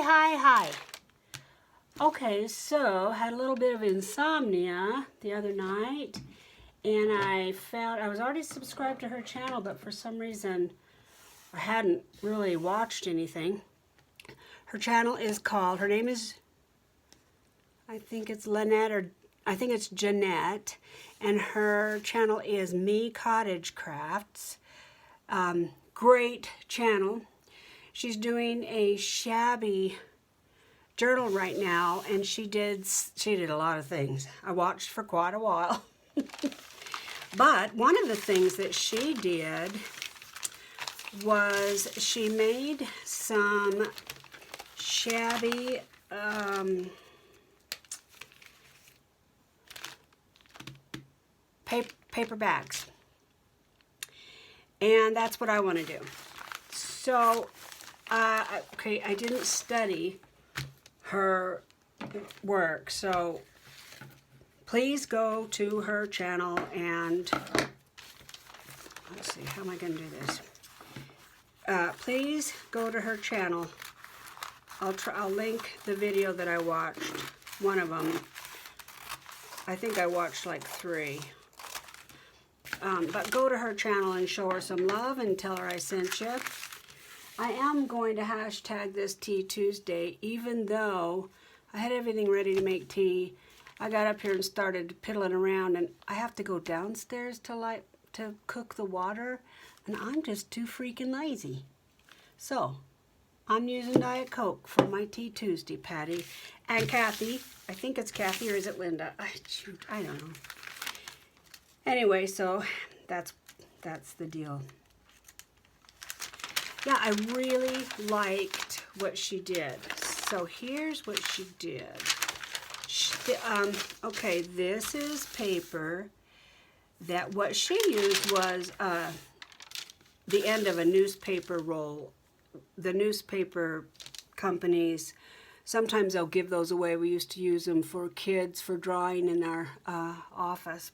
Hi. Okay, so had a little bit of insomnia the other night, and I was already subscribed to her channel, but for some reason I hadn't really watched anything. Her channel is called, her name is, I think it's Lynette, or I think it's Jeanette, and her channel is Me Cottage Crafts. Great channel. She's doing a Shabby journal right now, and she did a lot of things. I watched for quite a while. But one of the things that she did was she made some Shabby paper bags, and that's what I want to do. So okay, I didn't study her work, so please go to her channel and let's see, how am I going to do this? Please go to her channel. I'll link the video that I watched, one of them. I think I watched like 3. But go to her channel and show her some love and tell her I sent you. I am going to hashtag this Tea Tuesday, even though I had everything ready to make tea. I got up here and started piddling around, and I have to go downstairs to cook the water, and I'm just too freaking lazy. So I'm using Diet Coke for my Tea Tuesday, Patty and Kathy. I think it's Kathy, or is it Linda? I don't know. Anyway, so that's the deal. Yeah, I really liked what she did. So here's what she did. Okay, this is paper that what she used was the end of a newspaper roll. The newspaper companies, sometimes they'll give those away. We used to use them for kids for drawing in our office,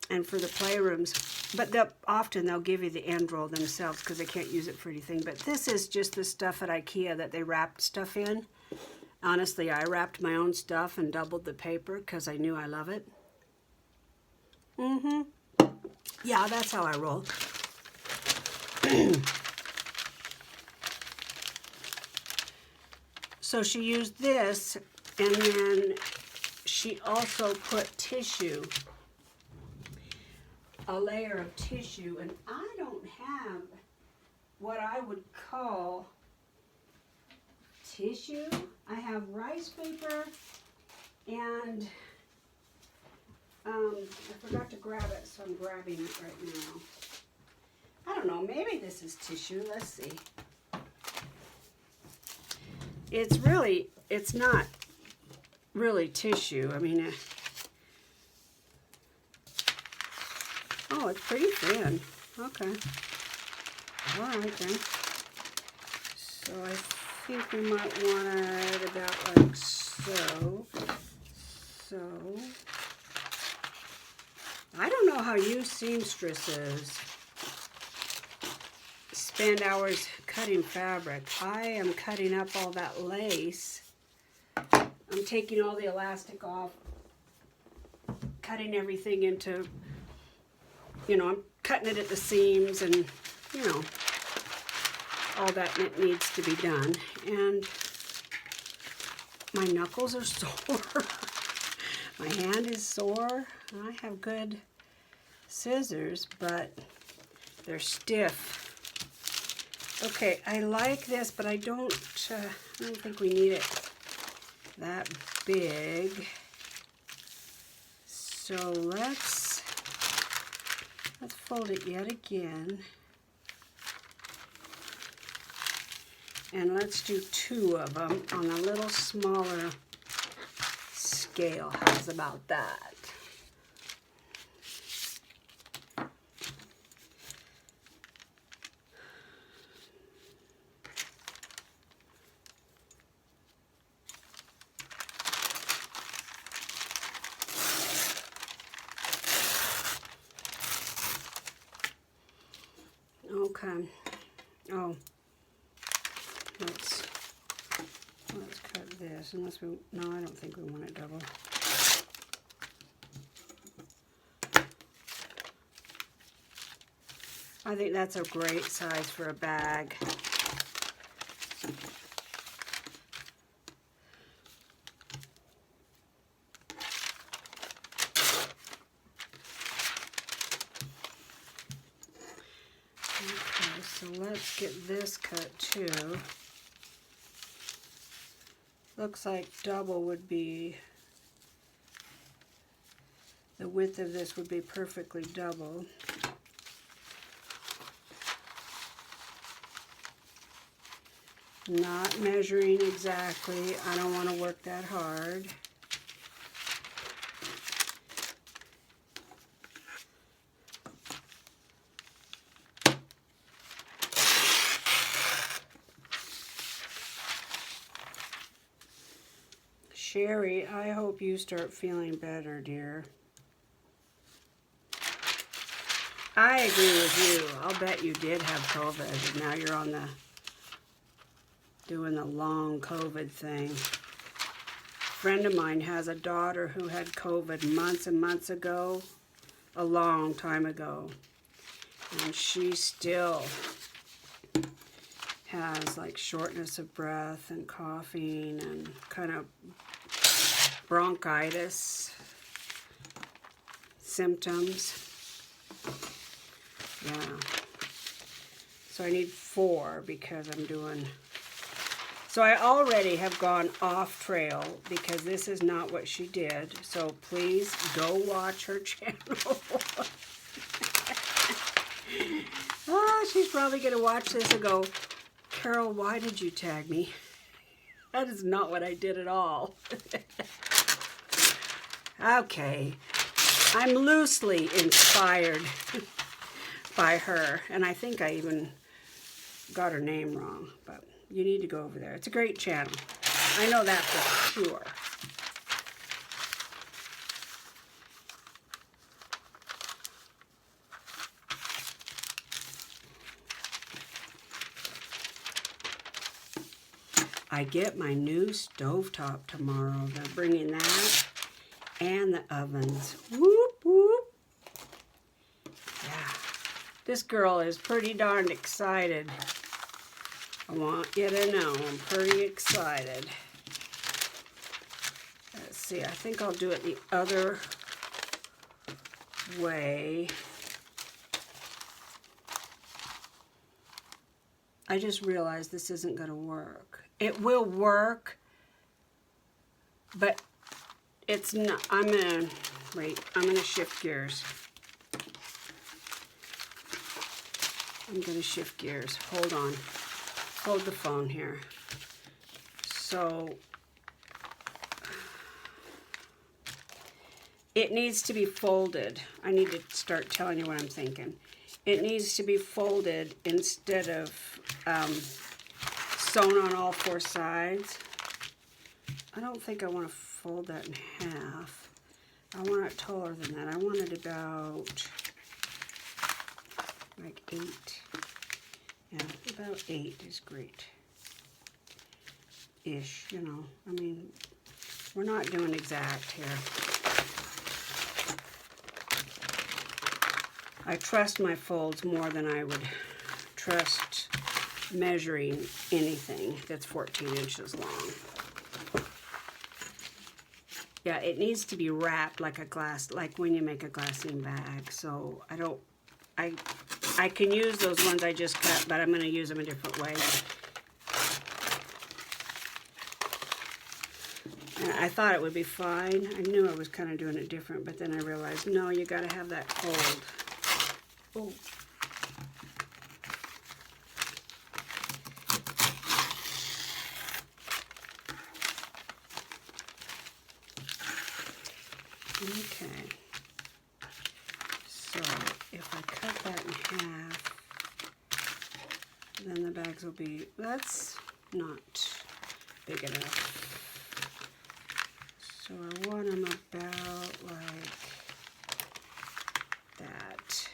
and for the playrooms. But often they'll give you the end roll themselves because they can't use it for anything. But this is just the stuff at IKEA that they wrapped stuff in. Honestly, I wrapped my own stuff and doubled the paper because I knew I love it. Yeah, that's how I roll. So she used this, and then she also put tissue, a layer of tissue, and I don't have what I would call tissue. I have rice paper, and I forgot to grab it, so I'm grabbing it right now. I don't know, maybe this is tissue. Let's see. It's not really tissue. I mean, oh, it's pretty thin. Okay. All right then. So I think we might want it about like so. So, I don't know how you seamstresses spend hours cutting fabric. I am cutting up all that lace. I'm taking all the elastic off, cutting everything into, I'm cutting it at the seams, and, all that needs to be done. And my knuckles are sore. My hand is sore. I have good scissors, but they're stiff. Okay, I like this, but I don't think we need it that big. So let's fold it yet again. And let's do 2 of them on a little smaller scale. How's about that? Okay. Oh, let's this, unless we, no, I don't think we want it double. I think that's a great size for a bag. Okay, so let's get this cut too. Looks like double would be, the width of this would be perfectly double. Not measuring exactly, I don't want to work that hard. Sherry, I hope you start feeling better, dear. I agree with you. I'll bet you did have COVID, and now you're on the doing the long COVID thing. A friend of mine has a daughter who had COVID months and months ago, a long time ago, and she still has like shortness of breath and coughing and kind of bronchitis symptoms. Yeah. So I need 4 because I'm doing... So I already have gone off trail because this is not what she did. So please go watch her channel. She's probably going to watch this and go, Carol, why did you tag me? That is not what I did at all. Okay. I'm loosely inspired by her. And I think I even got her name wrong. But you need to go over there. It's a great channel. I know that for sure. I get my new stovetop tomorrow. They're bringing that and the ovens. Whoop, whoop. Yeah. This girl is pretty darned excited. I want you to know I'm pretty excited. Let's see, I think I'll do it the other way. I just realized this isn't going to work. It will work, but it's not. I'm going to shift gears. I'm going to shift gears. Hold on. Hold the phone here. So it needs to be folded. I need to start telling you what I'm thinking. It needs to be folded instead of sewn on all 4 sides. I don't think I want to fold that in half. I want it taller than that. I want it about like 8. Yeah, about 8 is great. Ish, you know. I mean, we're not doing exact here. I trust my folds more than I would trust measuring anything that's 14 inches long. Yeah, it needs to be wrapped like a glass, like when you make a glassine bag. So I can use those ones I just cut, but I'm going to use them a different way. And I thought it would be fine. I knew I was kind of doing it different, but then I realized, no, you got to have that fold. Oh. Okay. So if I cut that in half, then the bags will be, that's not big enough. So I want them about like that.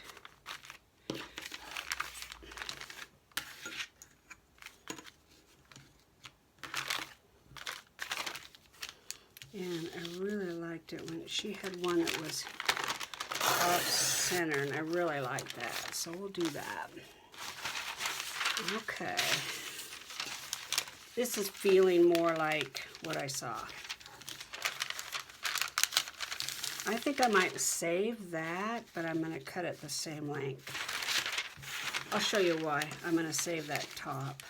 And I really liked it when she had one that was off center, and I really liked that. So we'll do that. Okay. This is feeling more like what I saw. I think I might save that, but I'm going to cut it the same length. I'll show you why. I'm going to save that top.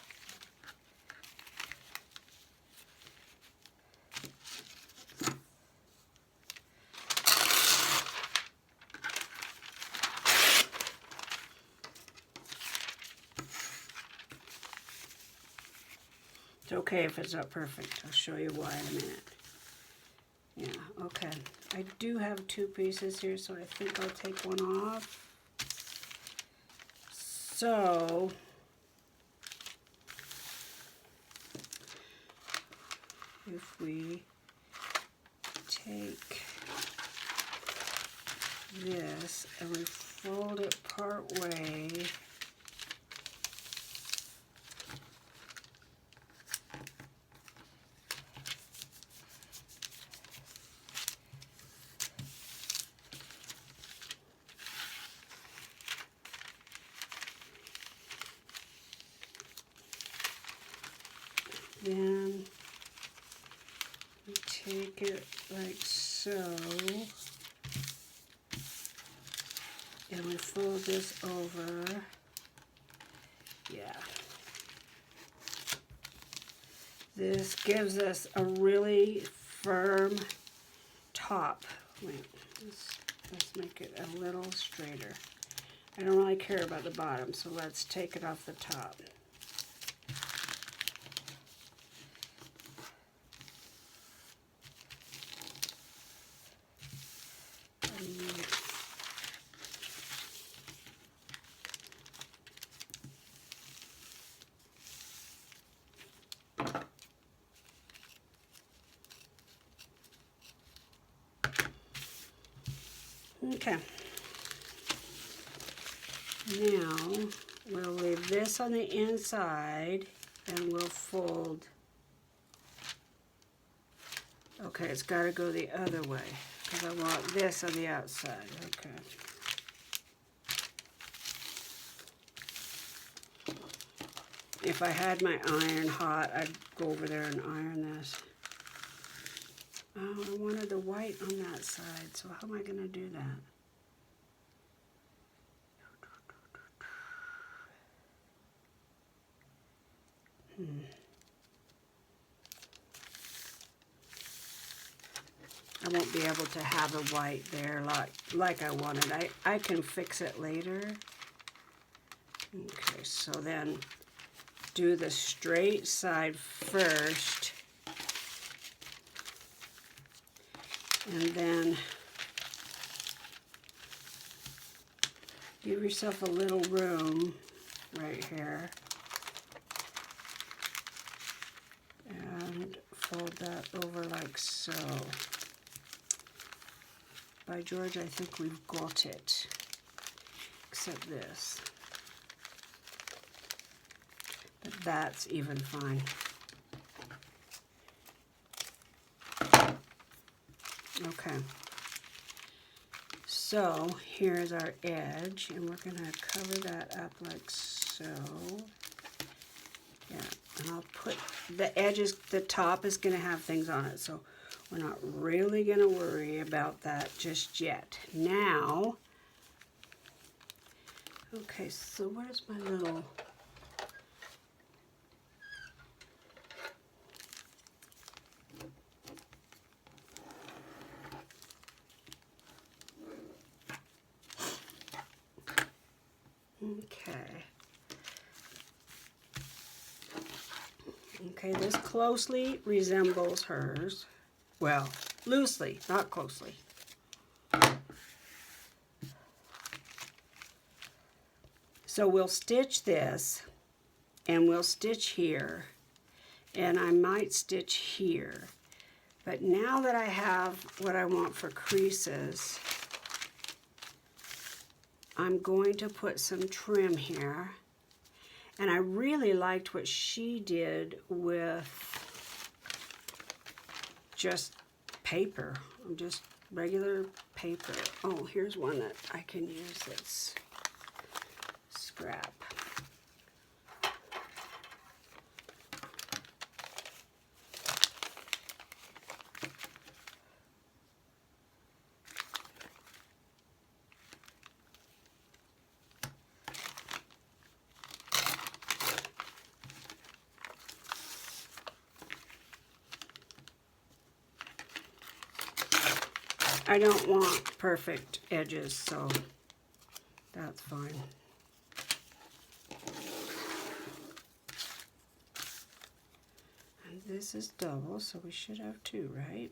It's okay if it's not perfect. I'll show you why in a minute. Yeah, okay. I do have 2 pieces here, so I think I'll take one off. So, if we take this and we fold it part way, then we take it like so, and we fold this over. Yeah. This gives us a really firm top. Wait, let's make it a little straighter. I don't really care about the bottom, so let's take it off the top. Okay. Now we'll leave this on the inside and we'll fold. Okay, it's got to go the other way because I want this on the outside. Okay. If I had my iron hot, I'd go over there and iron this. Oh, I wanted the white on that side, so how am I going to do that? I won't be able to have a white there like I wanted. I can fix it later. Okay, so then do the straight side first. And then give yourself a little room right here. And fold that over like so. By George, I think we've got it. Except this. But that's even fine. Okay. So here's our edge, and we're going to cover that up like so. Yeah, and I'll put the edges, the top is going to have things on it, so we're not really going to worry about that just yet. Now, okay, so where's my little... Okay, this closely resembles hers. Well, loosely, not closely. So we'll stitch this, and we'll stitch here, and I might stitch here. But now that I have what I want for creases, I'm going to put some trim here. And I really liked what she did with just paper, just regular paper. Oh, here's one that I can use that's scrap. I don't want perfect edges, so that's fine. And this is double, so we should have two, right?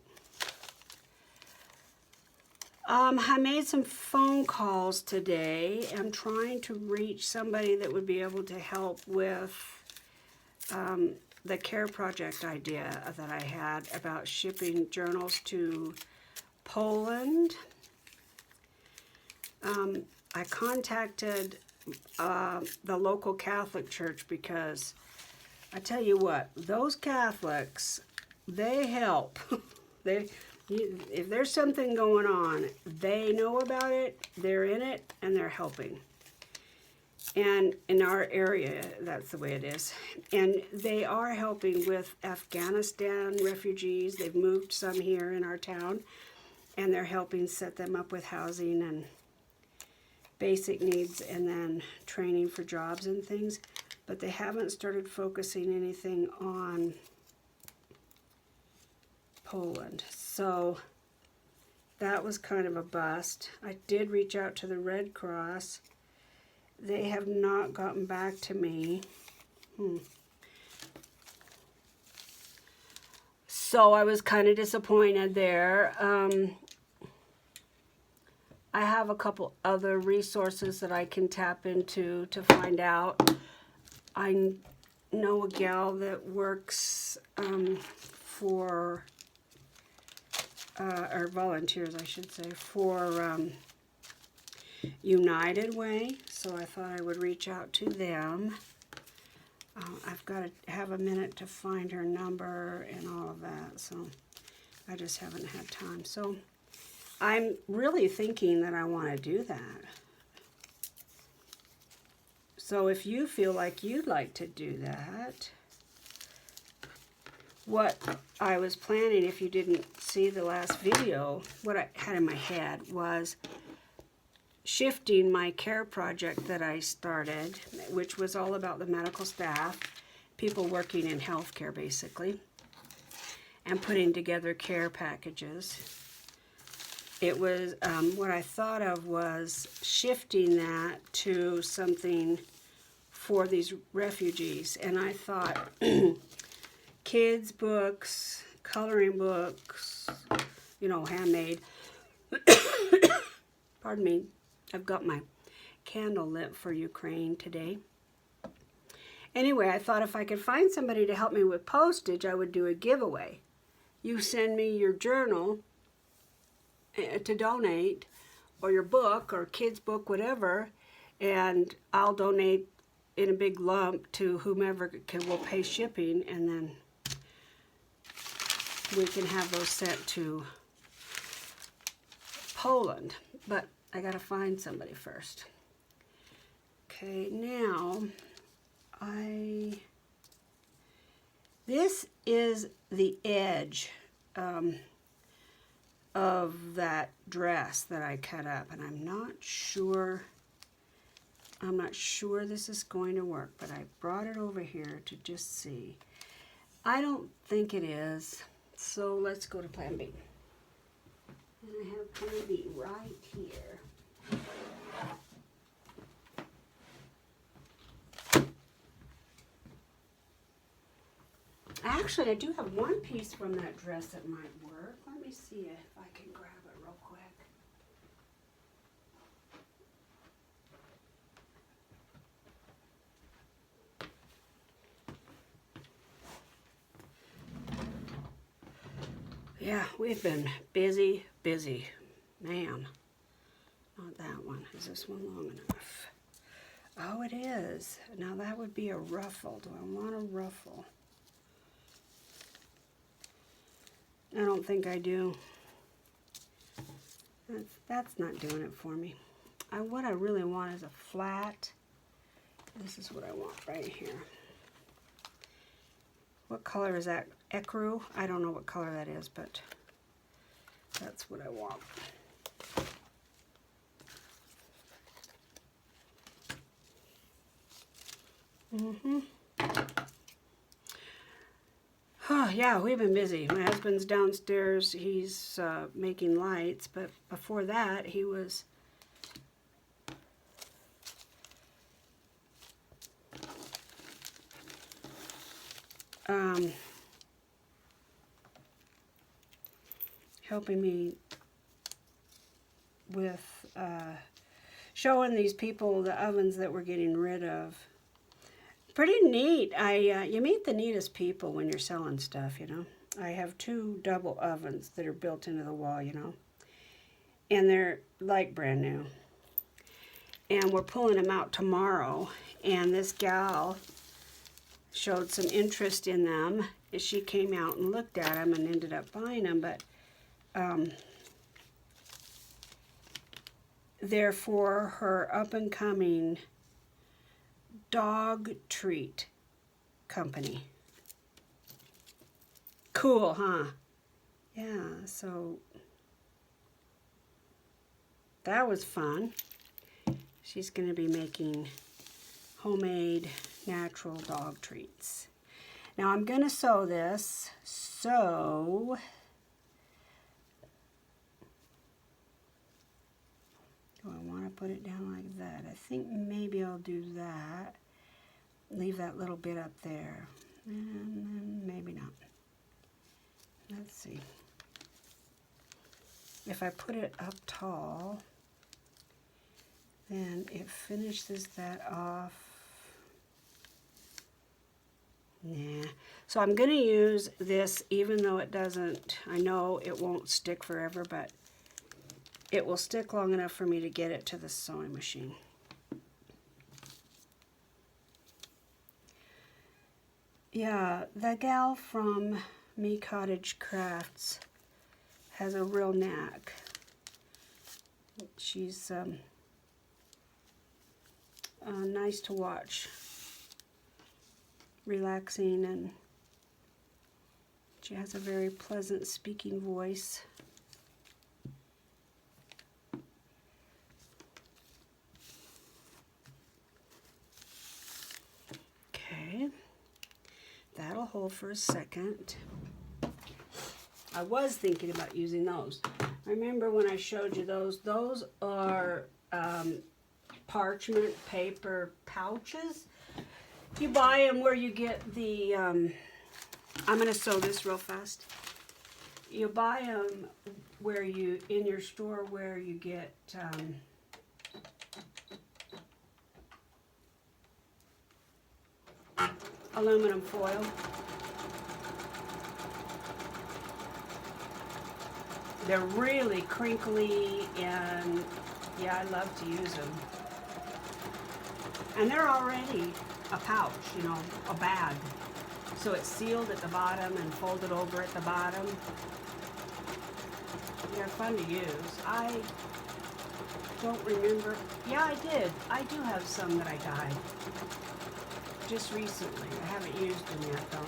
I made some phone calls today. I'm trying to reach somebody that would be able to help with the care project idea that I had about shipping journals to Poland. I contacted the local Catholic church because I tell you what, those Catholics, they help. If there's something going on, they know about it, they're in it, and they're helping. And in our area, that's the way it is. And they are helping with Afghanistan refugees. They've moved some here in our town, and they're helping set them up with housing and basic needs and then training for jobs and things. But they haven't started focusing anything on Poland. So that was kind of a bust. I did reach out to the Red Cross. They have not gotten back to me. So I was kind of disappointed there. I have a couple other resources that I can tap into to find out. I know a gal that works for, or volunteers, I should say, for United Way, so I thought I would reach out to them. I've got to have a minute to find her number and all of that, so I just haven't had time. So I'm really thinking that I want to do that. So if you feel like you'd like to do that, what I was planning, if you didn't see the last video, what I had in my head was shifting my care project that I started, which was all about the medical staff, people working in healthcare basically, and putting together care packages. It was, what I thought of was shifting that to something for these refugees. And I thought kids' books, coloring books, you know, handmade. Pardon me. I've got my candle lit for Ukraine today. Anyway, I thought if I could find somebody to help me with postage, I would do a giveaway. You send me your journal to donate, or your book, or kid's book, whatever, and I'll donate in a big lump to whomever will pay shipping, and then we can have those sent to Poland. But I gotta find somebody first. Okay, now this is the edge of that dress that I cut up, and I'm not sure this is going to work, but I brought it over here to just see. I don't think it is, so let's go to plan B. And I have plan B right here. Actually, I do have one piece from that dress that might work. Let me see if I can grab it real quick. Yeah, we've been busy. Man, not that one. Is this one long enough? Oh, it is. Now that would be a ruffle. Do I want a ruffle? I don't think I do. That's not doing it for me. What I really want is a flat. This is what I want right here. What color is that? Ecru? I don't know what color that is, but that's what I want. Oh, yeah, we've been busy. My husband's downstairs. He's making lights, but before that, he was helping me with showing these people the ovens that we're getting rid of. Pretty neat. You meet the neatest people when you're selling stuff, you know. I have 2 double ovens that are built into the wall, you know. And they're like brand new. And we're pulling them out tomorrow. And this gal showed some interest in them. And she came out and looked at them and ended up buying them. But they're for her up-and-coming dog treat company. Cool, huh? Yeah, so that was fun. She's going to be making homemade natural dog treats. Now I'm going to sew this, so do I want to put it down like that? I think maybe I'll do that. Leave that little bit up there. And then maybe not. Let's see. If I put it up tall, then it finishes that off. Nah. So I'm going to use this, even though it doesn't, I know it won't stick forever, but it will stick long enough for me to get it to the sewing machine. Yeah, the gal from Me Cottage Crafts has a real knack. She's nice to watch, relaxing, and she has a very pleasant speaking voice. Okay. That'll hold for a second. I was thinking about using those. Remember when I showed you those? Those are parchment paper pouches. You buy them where you get the, I'm going to sew this real fast. You buy them where you, in your store where you get aluminum foil. They're really crinkly, and yeah, I love to use them. And they're already a pouch, you know, a bag. So it's sealed at the bottom and folded over at the bottom. They're fun to use. I don't remember. Yeah, I did. I do have some that I dyed just recently. I haven't used them yet, though.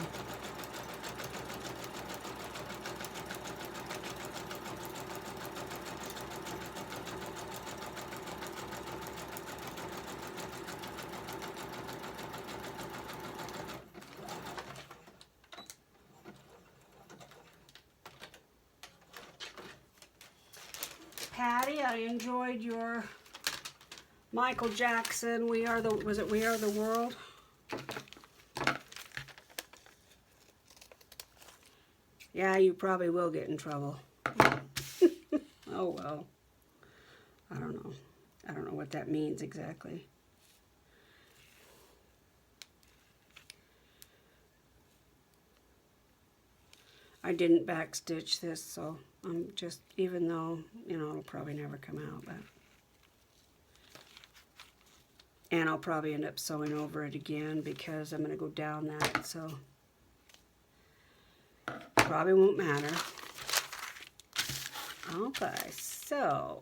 Patty, I enjoyed your Michael Jackson, We Are the World? Yeah, you probably will get in trouble. Oh well. I don't know. I don't know what that means exactly. I didn't backstitch this, so I'm just, even though, you know, it'll probably never come out, but. And I'll probably end up sewing over it again because I'm going to go down that, so probably won't matter. Okay, so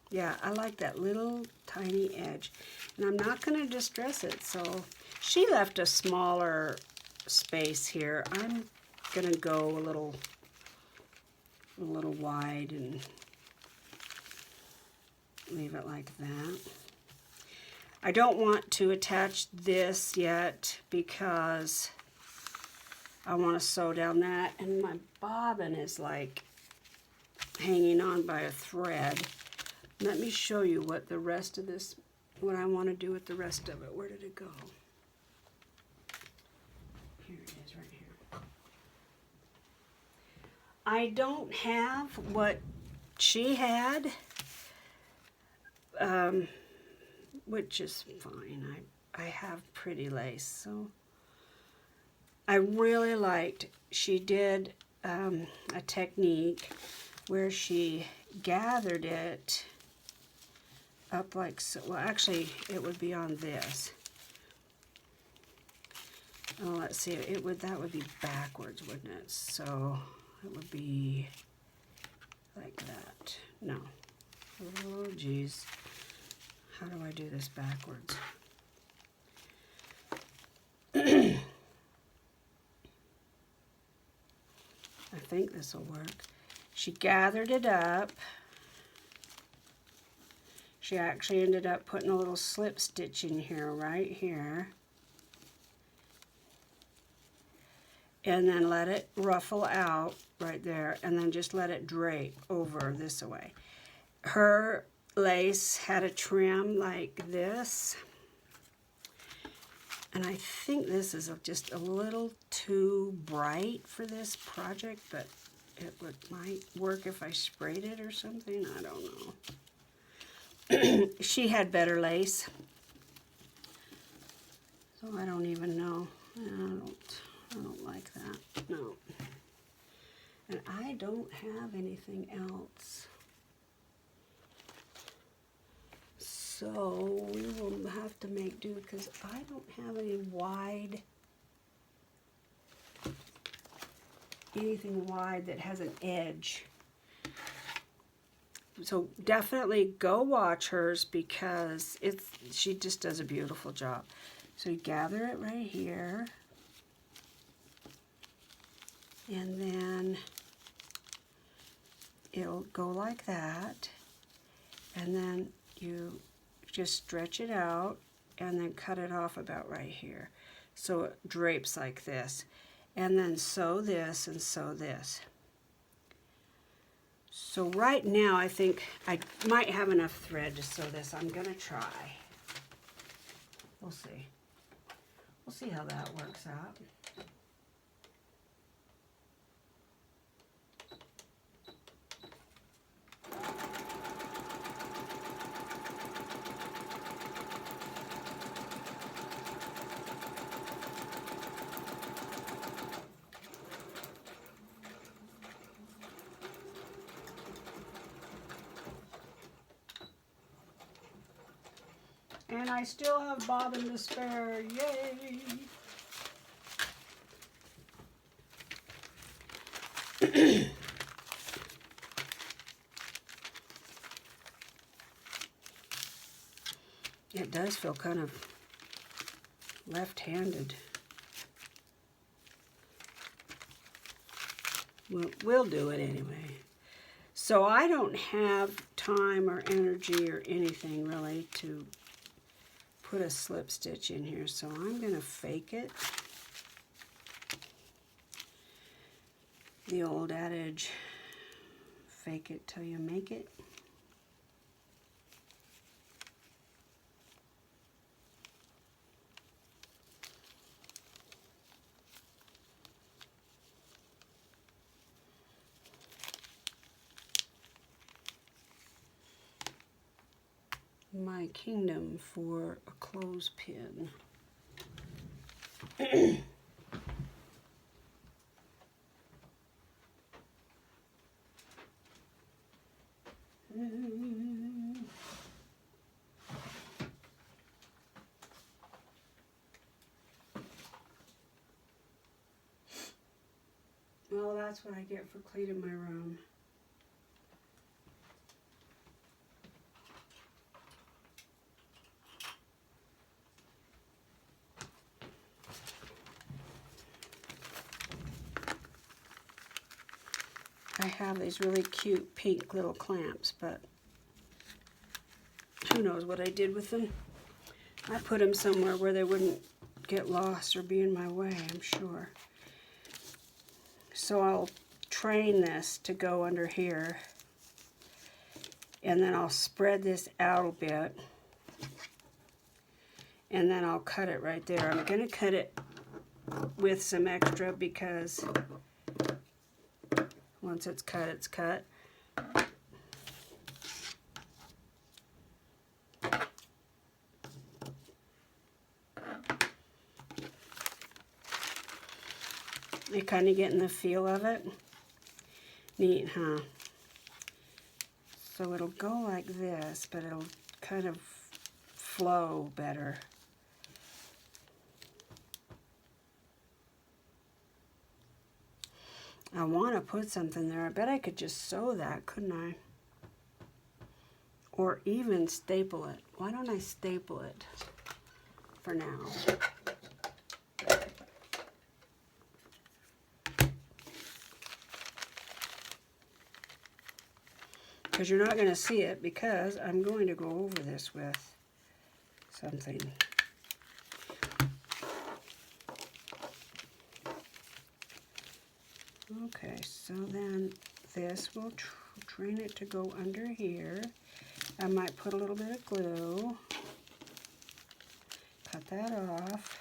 yeah, I like that little tiny edge. And I'm not going to distress it, so she left a smaller space here. I'm going to go a little wide and leave it like that. I don't want to attach this yet because I want to sew down that, and my bobbin is like hanging on by a thread. Let me show you what the rest of this, what I want to do with the rest of it. Where did it go? Here it is, right here. I don't have what she had, which is fine. I have pretty lace, so I really liked, she did a technique where she gathered it up like so. Well, actually, it would be on this. Oh, let's see. That would be backwards, wouldn't it? So it would be like that. No. Oh, geez. How do I do this backwards? I think this will work. She gathered it up. She actually ended up putting a little slip stitch in here, right here. And then let it ruffle out right there, and then just let it drape over this way. Her lace had a trim like this. And I think this is just a little too bright for this project, but it might work if I sprayed it or something. I don't know. She had better lace, so I don't even know. I don't like that. No. And I don't have anything else. So we will have to make do because I don't have any anything wide that has an edge. So definitely go watch hers because she just does a beautiful job. So you gather it right here, and then it'll go like that, and then you just stretch it out and then cut it off about right here. So it drapes like this, and then sew this and sew this. So right now I think I might have enough thread to sew this. I'm gonna try. We'll see. We'll see how that works out. And I still have bobbin to spare, yay! It does feel kind of left-handed. We'll do it anyway. So I don't have time or energy or anything really to put a slip stitch in here, so I'm going to fake it. The old adage, fake it till you make it. My kingdom for a clothespin. that's what I get for cleaning my room. I have these really cute pink little clamps, but who knows what I did with them. I put them somewhere where they wouldn't get lost or be in my way, I'm sure. So I'll train this to go under here, and then I'll spread this out a bit, and then I'll cut it right there. I'm going to cut it with some extra because once it's cut, it's cut. You're kind of getting the feel of it. Neat, huh? So it'll go like this, but it'll kind of flow better. I want to put something there. I bet I could just sew that, couldn't I? Or even staple it. Why don't I staple it for now? Because you're not going to see it, because I'm going to go over this with something. Okay, so then this will train it to go under here. I might put a little bit of glue. Cut that off.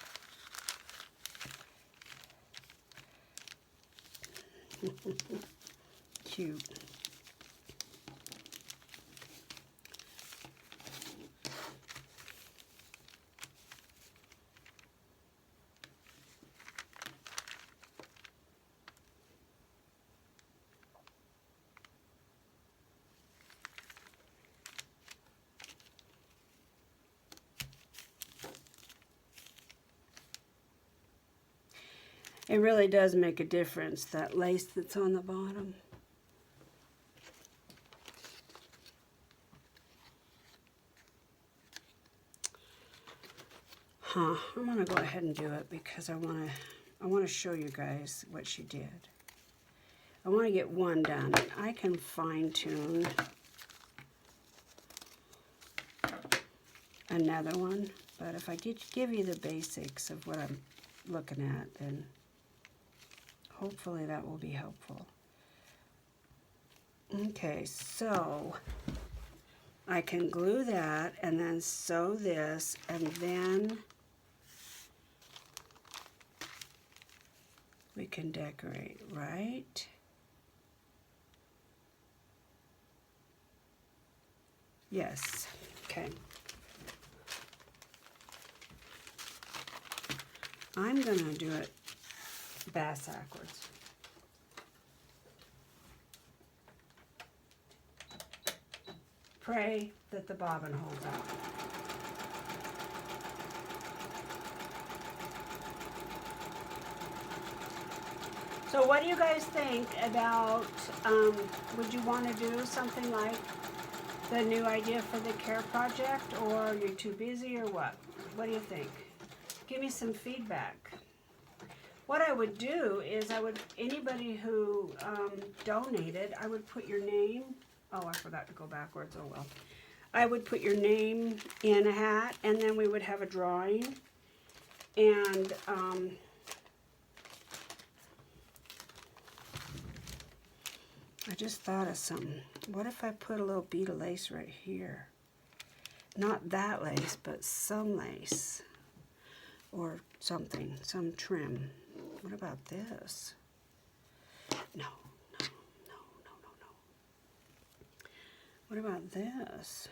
Cute. It really does make a difference, that lace that's on the bottom. I'm gonna go ahead and do it because I wanna show you guys what she did. I want to get one done. I can fine tune another one, but if I give you the basics of what I'm looking at, then hopefully that will be helpful. Okay, so I can glue that and then sew this, and then we can decorate, right? Yes, okay. I'm gonna do it backwards. Pray that the bobbin holds up. So what do you guys think about, would you want to do something like the new idea for the care project, or you're too busy, or what? What do you think? Give me some feedback. What I would do is anybody who donated, I would put your name. Oh, I forgot to go backwards. Oh, well. I would put your name in a hat, and then we would have a drawing. And I just thought of something. What if I put a little bead of lace right here? Not that lace, but some lace. Or something, some trim. What about this? No. What about this?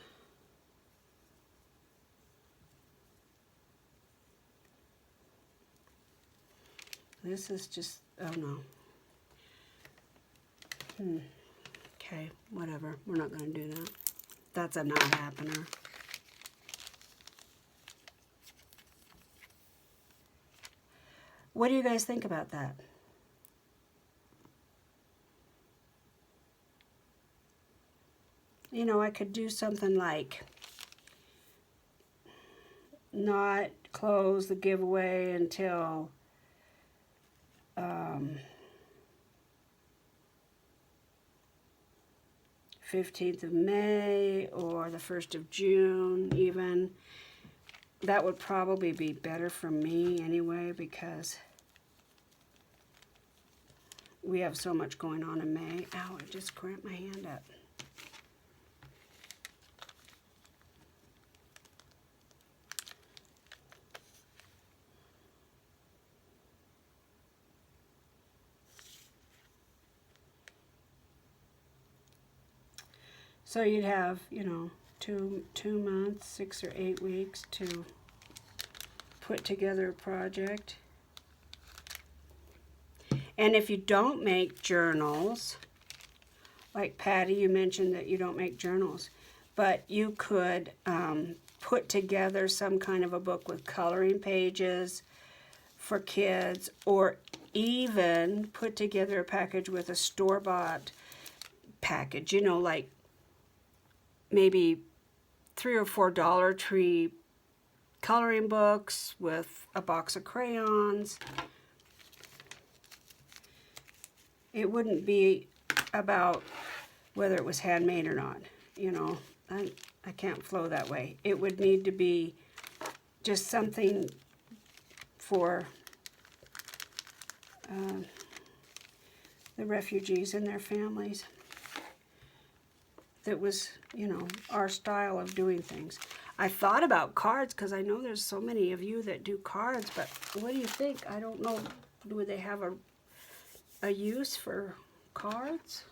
This is just, oh no. Okay, whatever. We're not going to do that. That's a not happener. What do you guys think about that? you know, I could do something like not close the giveaway until 15th of May or the 1st of June even. That would probably be better for me anyway, because we have so much going on in May. Ow, I just cramped my hand up. So you'd have, you know, two months, 6 or 8 weeks to put together a project. And if you don't make journals, like Patty, you mentioned that you don't make journals, but you could put together some kind of a book with coloring pages for kids, or even put together a package with a store-bought package, you know, like maybe 3 or 4 Dollar Tree coloring books with a box of crayons. It wouldn't be about whether it was handmade or not, you know. I can't flow that way. It would need to be just something for the refugees and their families that was, you know, our style of doing things. I thought about cards because I know there's so many of you that do cards, but what do you think? I don't know. Do they have a use for cards?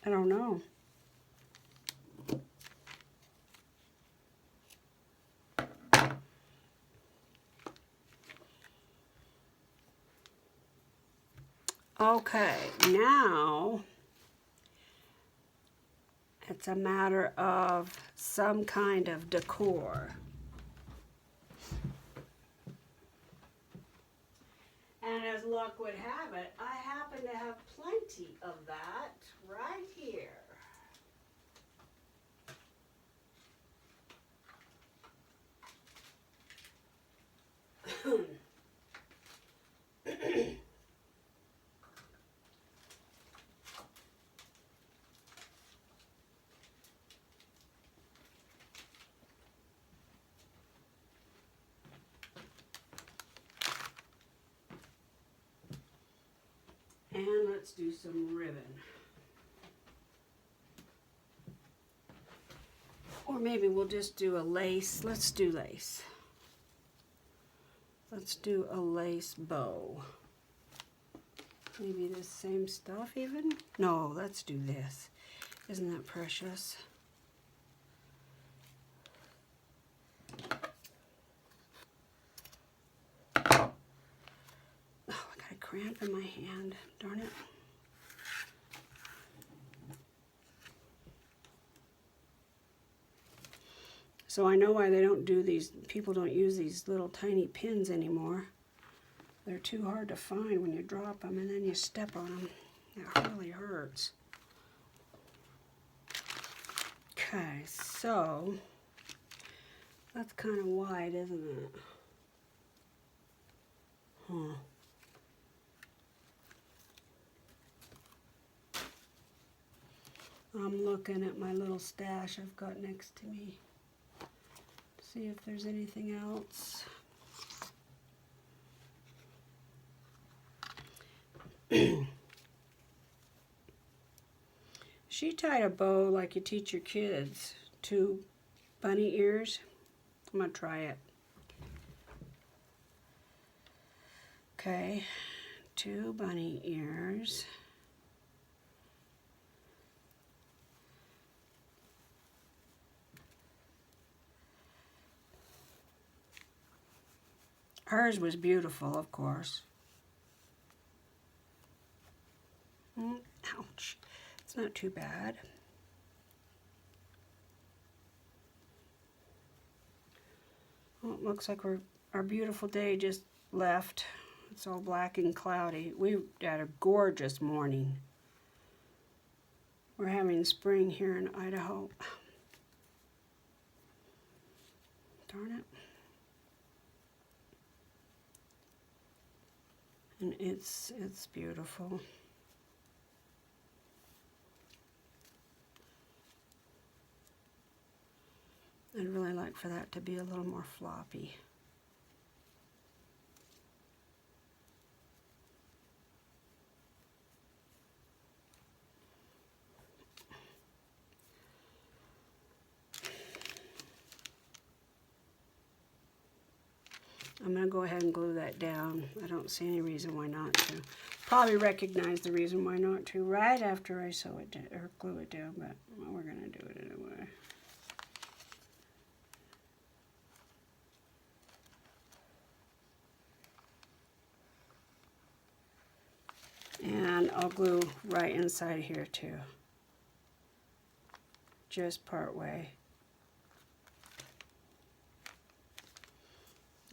I don't know. Okay, now it's a matter of some kind of decor. And as luck would have it, I happen to have plenty of that right here. And let's do some ribbon. Or maybe we'll just do a lace. Let's do lace. Let's do a lace bow. Maybe the same stuff even? No, let's do this. Isn't that precious? Oh, I got a cramp in my hand. Darn it. So I know why they don't do these, people don't use these little tiny pins anymore. They're too hard to find when you drop them and then you step on them. It really hurts. Okay, so that's kind of wide, isn't it? Huh. I'm looking at my little stash I've got next to me. See if there's anything else. She tied a bow like you teach your kids, 2 bunny ears. I'm gonna try it. Okay, 2 bunny ears. Hers was beautiful, of course. Ouch. It's not too bad. Well, it looks like our beautiful day just left. It's all black and cloudy. We had a gorgeous morning. We're having spring here in Idaho. Darn it. And it's beautiful. I'd really like for that to be a little more floppy. I'm going to go ahead and glue that down. I don't see any reason why not to. Probably recognize the reason why not to right after I sew it down, or glue it down, but well, we're going to do it anyway. And I'll glue right inside here too. Just part way.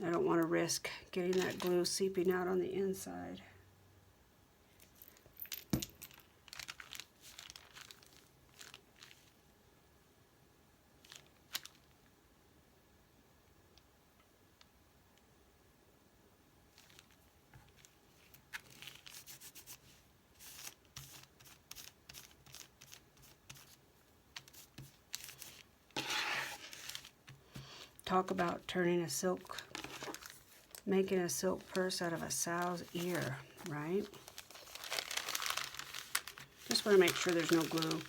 I don't want to risk getting that glue seeping out on the inside. Talk about turning a silk, making a silk purse out of a sow's ear, right? Just want to make sure there's no glue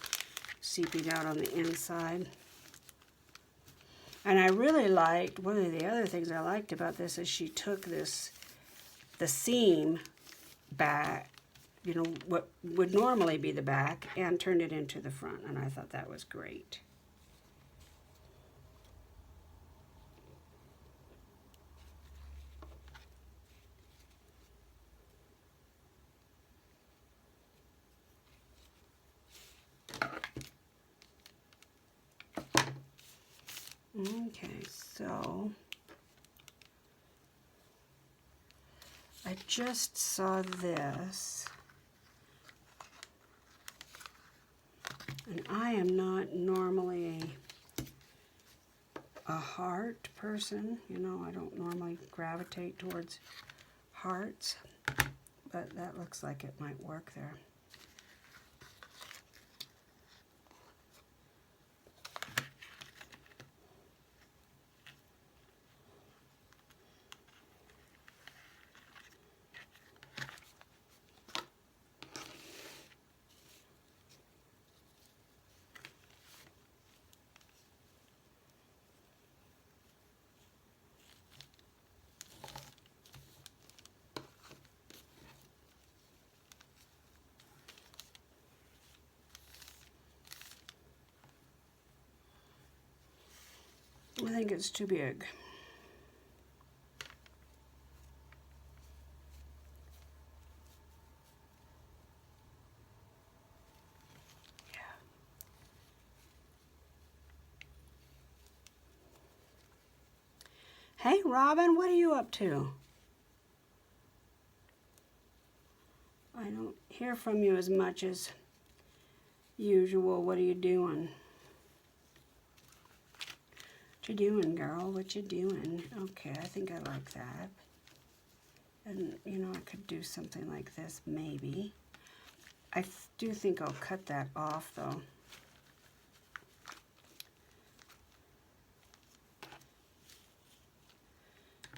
seeping out on the inside. And I really liked, one of the other things I liked about this is she took this, the seam back, you know, what would normally be the back, and turned it into the front, and I thought that was great. Okay, so I just saw this, and I am not normally a heart person. You know, I don't normally gravitate towards hearts, but that looks like it might work there. I think it's too big. Yeah. Hey, Robin, what are you up to? I don't hear from you as much as usual. What are you doing? What you doing, girl? What you doing? Okay, I think I like that. And, you know, I could do something like this, maybe. I do think I'll cut that off, though.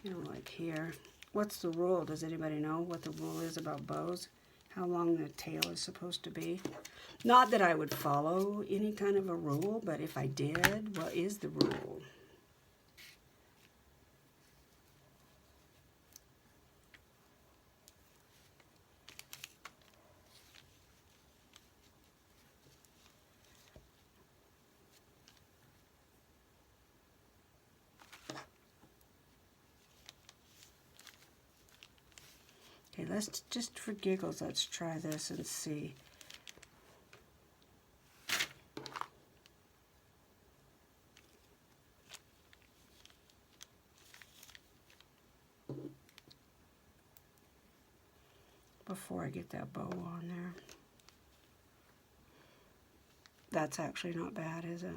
You know, like here. What's the rule? Does anybody know what the rule is about bows? How long the tail is supposed to be? Not that I would follow any kind of a rule, but if I did, what is the rule? Okay, let's just for giggles, let's try this and see. before I get that bow on there. That's actually not bad, is it?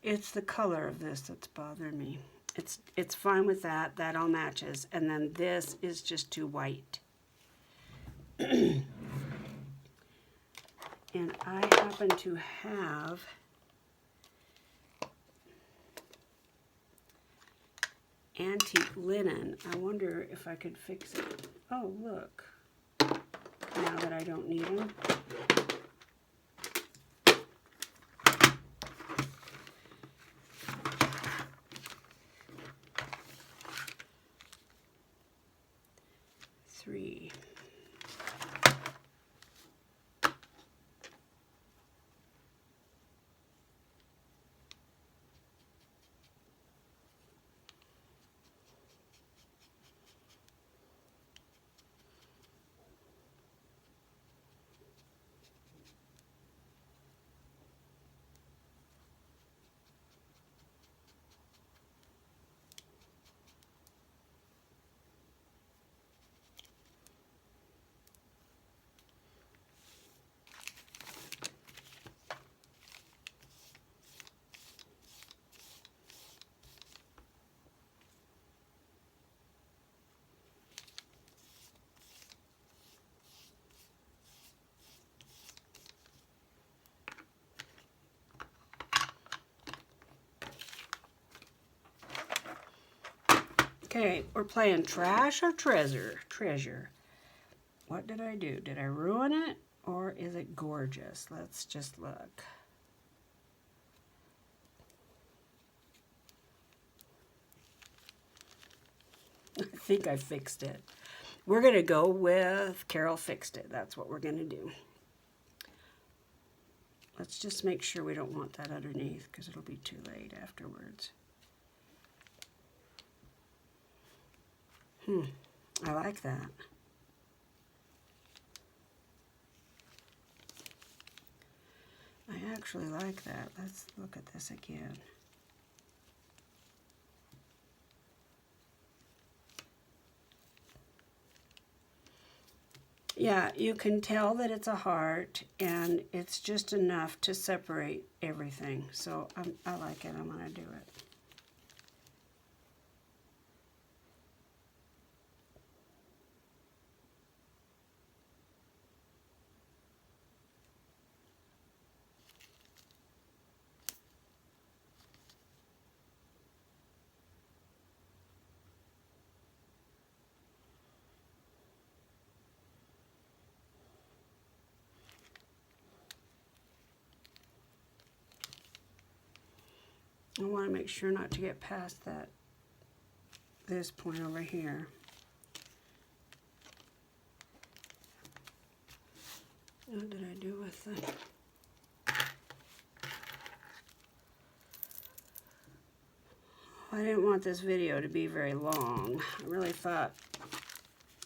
It's the color of this that's bothering me. It's fine with that. That all matches. And then this is just too white. And I happen to have antique linen. I wonder if I could fix it. Oh, look. Now that I don't need them. Three. Okay, we're playing trash or treasure. What did I do? Did I ruin it or is it gorgeous? Let's just look. I think I fixed it. We're going to go with Carol fixed it. That's what we're going to do. Let's just make sure we don't want that underneath because it'll be too late afterwards. I like that. I actually like that. Let's look at this again. Yeah, you can tell that it's a heart, and it's just enough to separate everything. So I like it. I'm going to do it. I want to make sure not to get past this point over here. What did I do with the... I didn't want this video to be very long. I really thought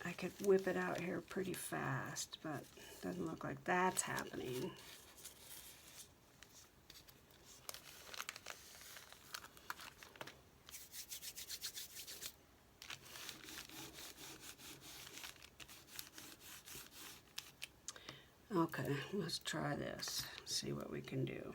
I could whip it out here pretty fast, but it doesn't look like that's happening. Okay, let's try this, see what we can do.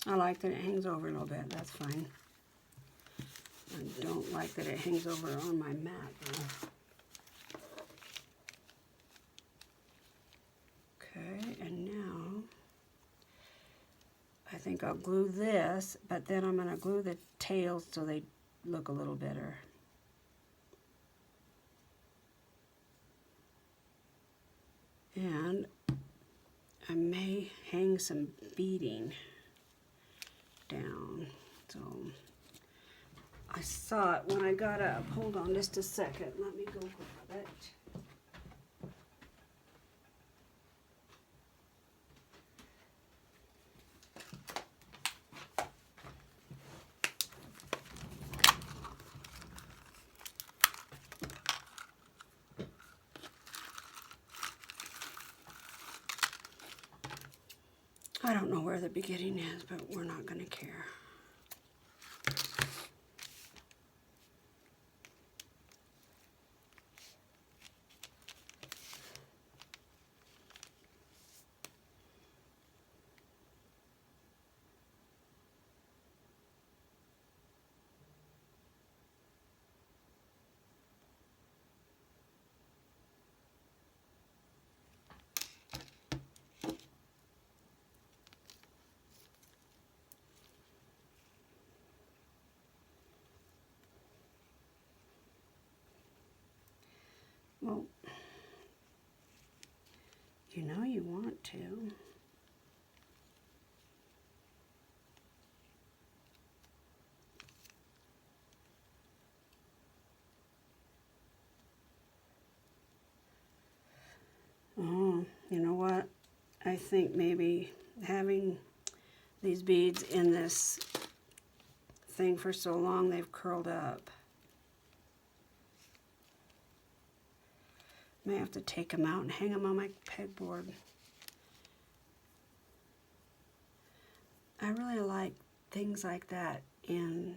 I like that it hangs over a little bit, that's fine. I don't like that it hangs over on my mat though. Okay, and now I think I'll glue this, but then I'm going to glue the tails so they look a little better. And I may hang some beading down. So I saw it when I got up. Hold on just a second. Let me go grab it. I don't know where the beginning is, but we're not going to care. Well, you know you want to. Oh, you know what? I think maybe having these beads in this thing for so long, they've curled up. May have to take them out and hang them on my pegboard. I really like things like that in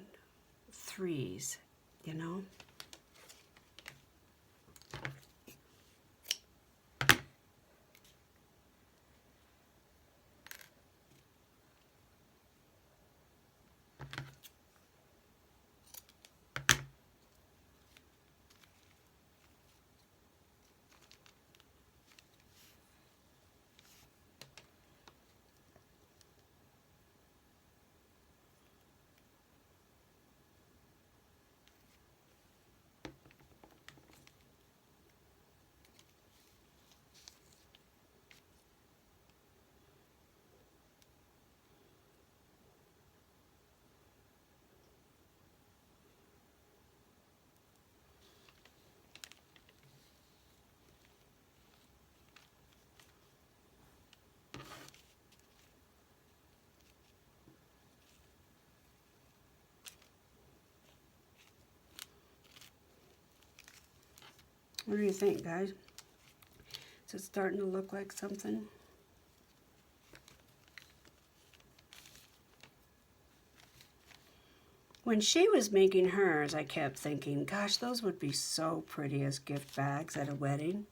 threes, you know? What do you think, guys? Is it starting to look like something? When she was making hers, I kept thinking, gosh, those would be so pretty as gift bags at a wedding.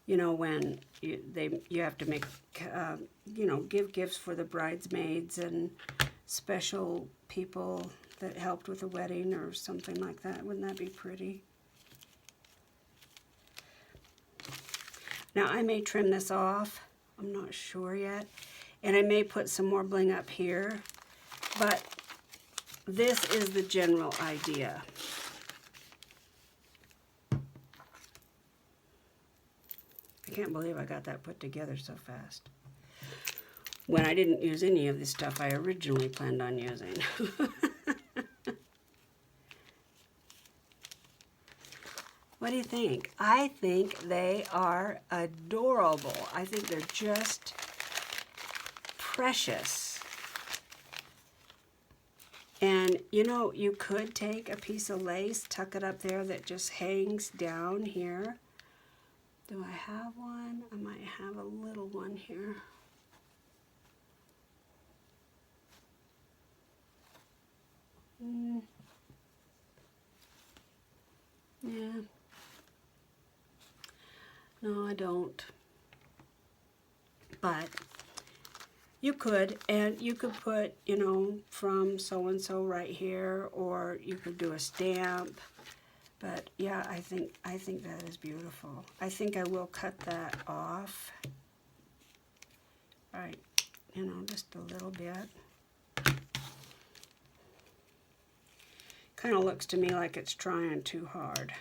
You know, when you have to make, you know, give gifts for the bridesmaids and special people that helped with the wedding or something like that. Wouldn't that be pretty? Now, I may trim this off. I'm not sure yet. And I may put some more bling up here. But this is the general idea. I can't believe I got that put together so fast. When I didn't use any of the stuff I originally planned on using. What do you think? I think they are adorable. I think they're just precious. And you know, you could take a piece of lace, tuck it up there that just hangs down here. Do I have one? I might have a little one here. Yeah. No, I don't. But you could, and you could put, you know, from so-and-so right here, or you could do a stamp. But yeah, I think that is beautiful. I think I will cut that off. All right, you know, just a little bit. Kind of looks to me like it's trying too hard.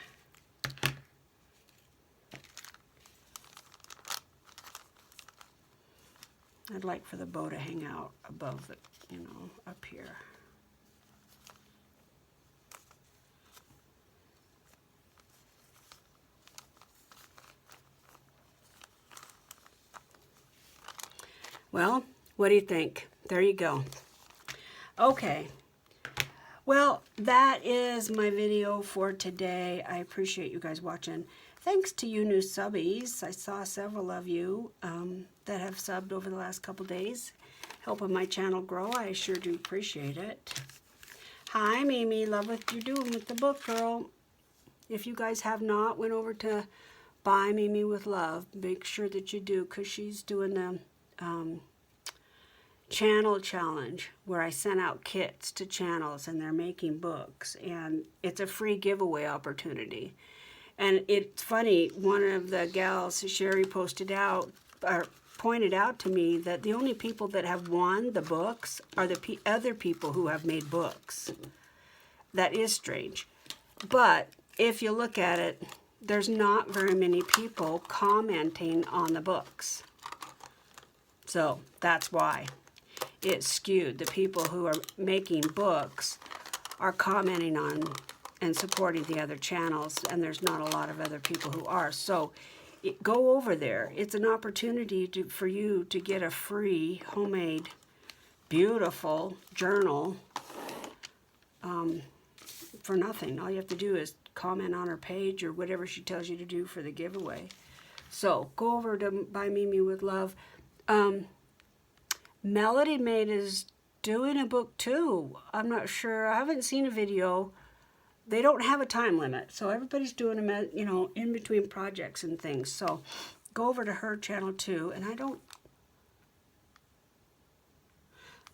I'd like for the bow to hang out above the, you know, up here. Well, what do you think? There you go. Okay. Well, that is my video for today. I appreciate you guys watching. thanks to you new subbies. I saw several of you that have subbed over the last couple days, helping my channel grow. I sure do appreciate it. Hi, Mimi. Love what you're doing with the book, girl. If you guys have not went over to Buy Mimi with Love, make sure that you do, because she's doing the channel challenge where I sent out kits to channels and they're making books, and it's a free giveaway opportunity. And it's funny, one of the gals, Sherry, pointed out to me that the only people that have won the books are the other people who have made books. That is strange. But if you look at it, there's not very many people commenting on the books. So that's why it's skewed. The people who are making books are commenting on and supporting the other channels, and there's not a lot of other people who are. So go over there. It's an opportunity for you to get a free, homemade, beautiful journal for nothing. All you have to do is comment on her page or whatever she tells you to do for the giveaway. So go over to Buy Mimi with Love. Melody Maid is doing a book too. I'm not sure. I haven't seen a video. They don't have a time limit, so everybody's doing them, you know, in between projects and things. So go over to her channel too. And I don't.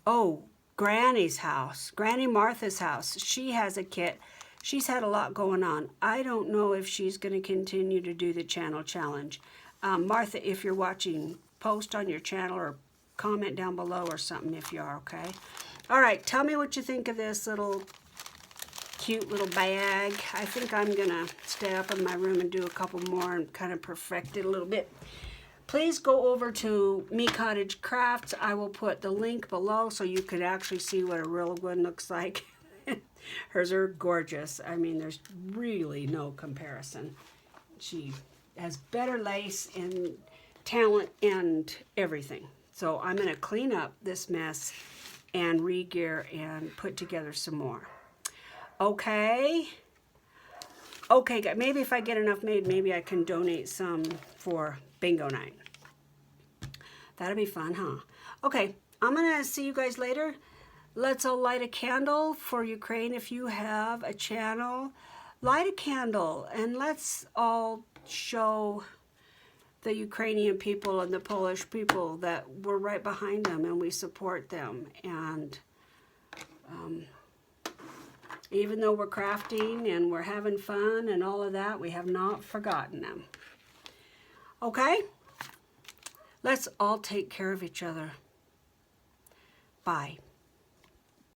Oh, Granny's house, Granny Martha's house. She has a kit. She's had a lot going on. I don't know if she's going to continue to do the channel challenge. Martha, if you're watching, post on your channel or comment down below or something if you are, okay? All right, tell me what you think of this little cute little bag. I think I'm going to stay up in my room and do a couple more and kind of perfect it a little bit. Please go over to Me Cottage Crafts. I will put the link below so you could actually see what a real one looks like. Hers are gorgeous. I mean, there's really no comparison. She has better lace and talent and everything. So I'm going to clean up this mess and re-gear and put together some more. Okay. Okay, maybe if I get enough made, maybe I can donate some for bingo night. That'll be fun, huh? Okay, I'm going to see you guys later. Let's all light a candle for Ukraine. If you have a channel, light a candle and let's all show the Ukrainian people and the Polish people that we're right behind them and we support them. And even though we're crafting and we're having fun and all of that, we have not forgotten them. Okay? Let's all take care of each other. Bye.